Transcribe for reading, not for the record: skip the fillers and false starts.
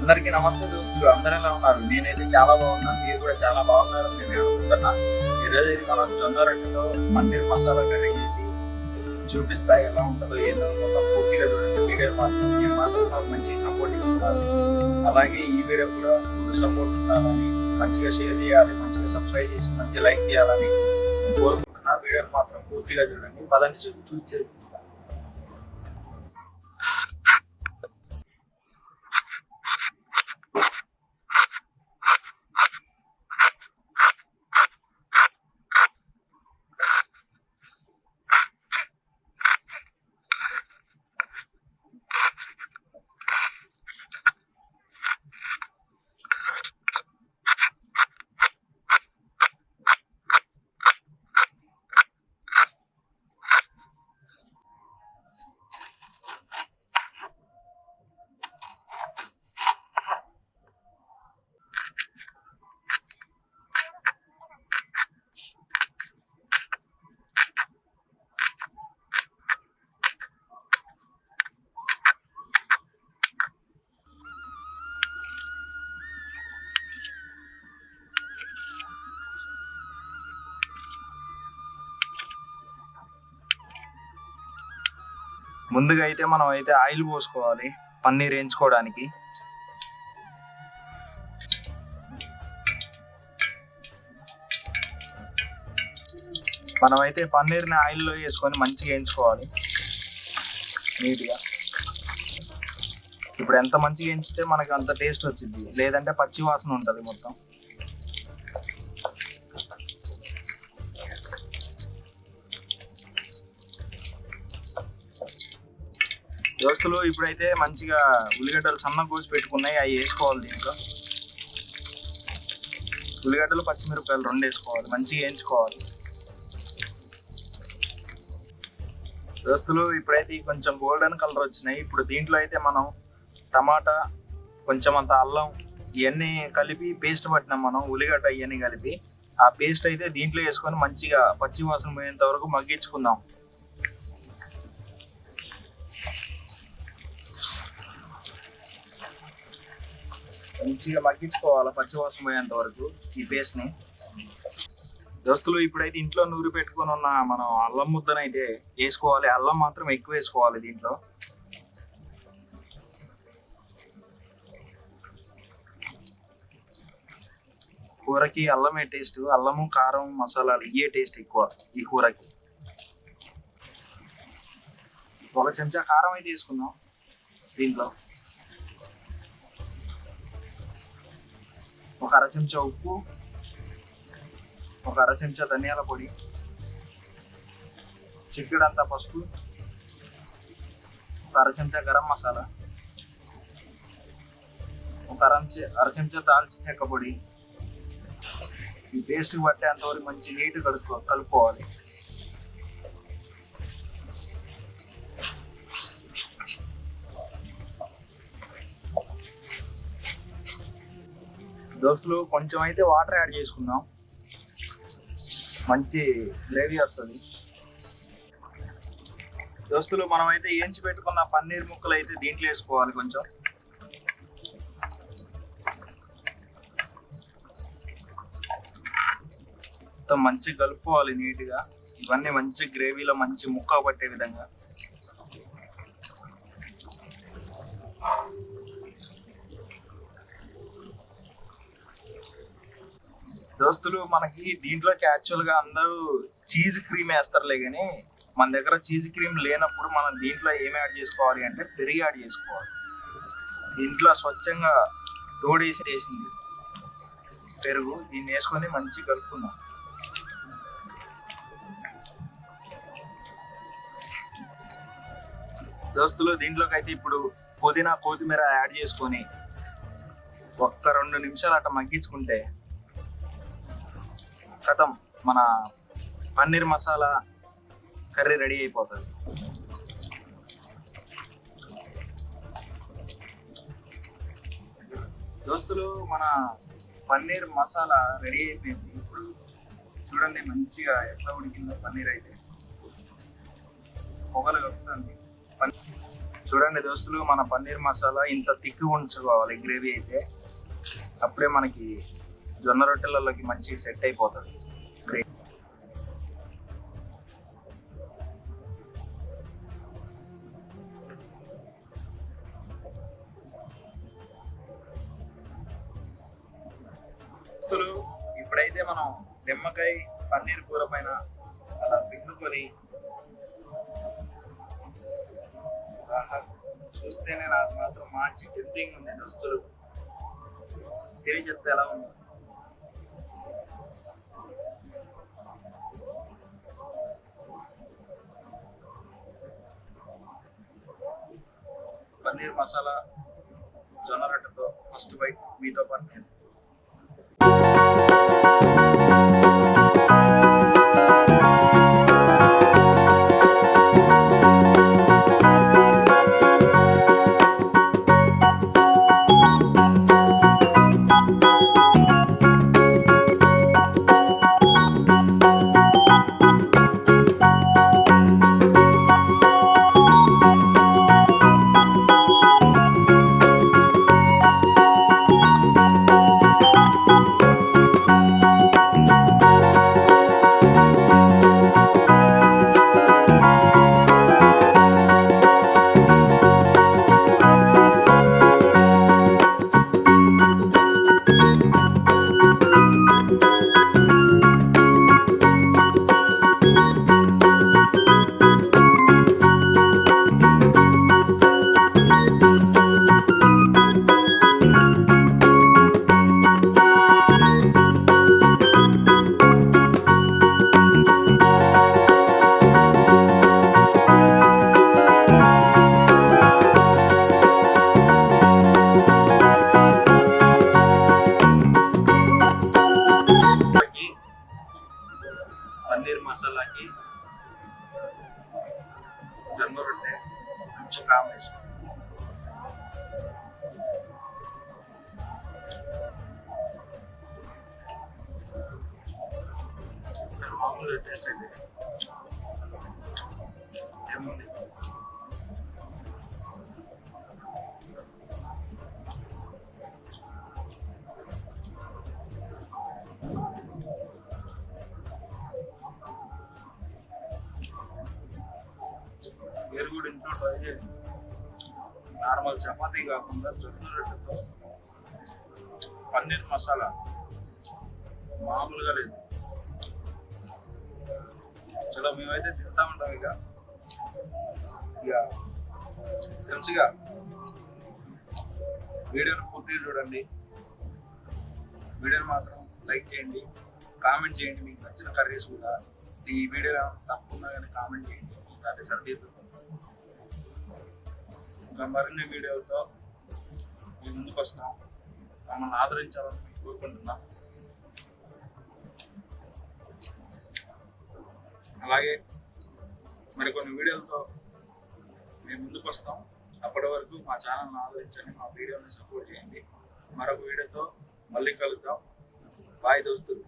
అందరికీ నమస్తే దోస్తులు, అందరూ ఎలా ఉన్నారు? నేనైతే చాలా బాగున్నాను. మీరు కూడా చాలా బాగున్నారని నేను అనుకుంటున్నా. ఈరోజు ఇది మనం జొన్న రొట్టెలో పన్నీర్ మసాలా కర్రీ చేసి చూపిస్తా, ఎలా ఉంటుందో ఏదో మొత్తం పూర్తిగా చూడండి. వీడియో మాత్రం మీరు మాత్రం నాకు మంచి సపోర్ట్ ఇస్తున్నారు. అలాగే ఈ వీడియో కూడా ఫుల్ సపోర్ట్ ఉండాలని, మంచిగా షేర్ చేయాలి, మంచిగా సబ్స్క్రైబ్ చేసి మంచిగా లైక్ చేయాలని నేను కోరుకుంటున్నా. వీడియో మాత్రం పూర్తిగా చూడండి. పదండి చూపించేది. ముందుగా అయితే మనం అయితే ఆయిల్ పోసుకోవాలి పన్నీర్ వేయించుకోవడానికి. మనం అయితే పన్నీర్ని ఆయిల్లో వేసుకొని మంచిగా వేయించుకోవాలి నీట్గా. ఇప్పుడు ఎంత మంచిగా వేయించితే మనకి అంత టేస్ట్ వచ్చింది, లేదంటే పచ్చి వాసన ఉంటుంది మొత్తం. దోస్తులు ఇప్పుడైతే మంచిగా ఉల్లిగడ్డలు సన్న కోసి పెట్టుకున్నాయి, అవి వేసుకోవాలి దీంట్లో. ఉల్లిగడ్డలు పచ్చిమిరపకాయలు రెండు వేసుకోవాలి, మంచిగా వేయించుకోవాలి. దోస్తులు ఇప్పుడైతే కొంచెం గోల్డెన్ కలర్ వచ్చినాయి. ఇప్పుడు దీంట్లో అయితే మనం టమాటా, కొంచెం అంత అల్లం ఇవన్నీ కలిపి పేస్ట్ పట్టినాం మనం. ఉల్లిగడ్డ ఇవన్నీ కలిపి ఆ పేస్ట్ అయితే దీంట్లో వేసుకొని మంచిగా పచ్చి వాసన పోయేంత వరకు మగ్గించుకుందాం. మంచిగా మగ్గించుకోవాలి పచ్చివాసన పోయేంత వరకు ఈ పేస్ట్ ని. దోస్తులు ఇప్పుడైతే ఇంట్లో నూరి పెట్టుకొని ఉన్న మనం అల్లం ముద్దనైతే వేసుకోవాలి. అల్లం మాత్రం ఎక్కువ వేసుకోవాలి దీంట్లో. కూరకి అల్లమే టేస్ట్, అల్లము కారం మసాలాలు ఇవే టేస్ట్ ఎక్కువ ఈ కూరకి. ఒక చెంచా కారం అయితే వేసుకుందాం దీంట్లో. ఒక అర చెంచా ఉప్పు, ఒక అర చెంచా ధనియాల పొడి, చిక్కుడంతా పసుపు, ఒక అర చెంచా గరం మసాలా, ఒక అర చెంచా దాల్చిన చెక్క పొడి. ఈ పేస్ట్ పట్టేంతవరకు మంచి నీట్ కలుపుకోవాలి. దోస్తులు కొంచెం అయితే వాటర్ యాడ్ చేసుకుందాం, మంచి గ్రేవీ వస్తుంది. దోస్తులు మనం అయితే వేయించి పెట్టుకున్న పన్నీర్ ముక్కలు అయితే దీంట్లో వేసుకోవాలి. కొంచెం మొత్తం మంచిగా కలుపుకోవాలి నీట్గా. ఇవన్నీ మంచి గ్రేవీలో మంచి ముక్క పట్టే విధంగా. దోస్తులు మనకి దీంట్లోకి యాక్చువల్గా అందరూ చీజ్ క్రీమ్ వేస్తారులే, కానీ మన దగ్గర చీజ్ క్రీమ్ లేనప్పుడు మనం దీంట్లో ఏమి యాడ్ చేసుకోవాలి అంటే పెరుగు యాడ్ చేసుకోవాలి. దీంట్లో స్వచ్ఛంగా వేసింది పెరుగు, దీన్ని వేసుకొని మంచిగా కలుపుకుందాం. దోస్తులు దీంట్లోకి అయితే ఇప్పుడు పుదీనా కొత్తిమీర యాడ్ చేసుకొని ఒక్క 2 నిమిషాలు అట్లా మగ్గించుకుంటే కథం మన పన్నీర్ మసాలా కర్రీ రెడీ అయిపోతుంది. దోస్తులు మన పన్నీర్ మసాలా రెడీ అయిపోయింది. ఇప్పుడు చూడండి మంచిగా ఎట్లా ఉడికిందో పన్నీర్ అయితే. పొగలు వస్తుంది. చూడండి దోస్తులు, మన పన్నీర్ మసాలా ఇంత తిక్కు ఉంచుకోవాలి గ్రేవీ అయితే, అప్పుడే మనకి జొన్న రొట్టెలలోకి మంచి సెట్ అయిపోతుంది గ్రేవీ. ఇప్పుడైతే మనం నిమ్మకాయ పన్నీర్ కూర పైన అలా పిండుకొని చూస్తేనే నాకు మాత్రం మంచి టెంప్టింగ్ ఉంది దోస్తులు. తెలియ చెప్తే ఎలా ఉంది. పన్నీర్ మసాలా జొన్న రొట్టెతో ఫస్ట్ బైట్ మీతో పాటు నేను. పన్నీర్ మసాలాకి జొన్న రొట్టె మంచి కాంబినేషన్. మామూలు టేస్ట్ అయితే ఏముంది. మీరు కూడా ఇంట్లో ట్రై చేయండి. నార్మల్ చపాతీ కాకుండా జొన్న రొట్టెతో పన్నీర్ మసాలా మామూలుగా లేదు. చలో మేమైతే తింటా ఉంటాం. ఇక మంచిగా వీడియోని పూర్తిగా చూడండి. వీడియోని మాత్రం లైక్ చేయండి, కామెంట్ చేయండి. మీకు నచ్చిన కర్రీస్ కూడా ఈ వీడియో తప్పకుండా కానీ కామెంట్ చేయండి. దాన్ని సరిదిద్దుతాం. ఇంకా మరిన్ని వీడియోలతో మీ ముందుకు వస్తాం. మమ్మల్ని ఆదరించాలని మీకు కోరుకుంటున్నాం. అలాగే మరికొన్ని వీడియోలతో మేము ముందుకు వస్తాం. అప్పటి వరకు మా ఛానల్ని ఆదరించండి, మా వీడియోని సపోర్ట్ చేయండి. మరొక వీడియోతో మళ్ళీ కలుద్దాం. బాయ్ దోస్తులు.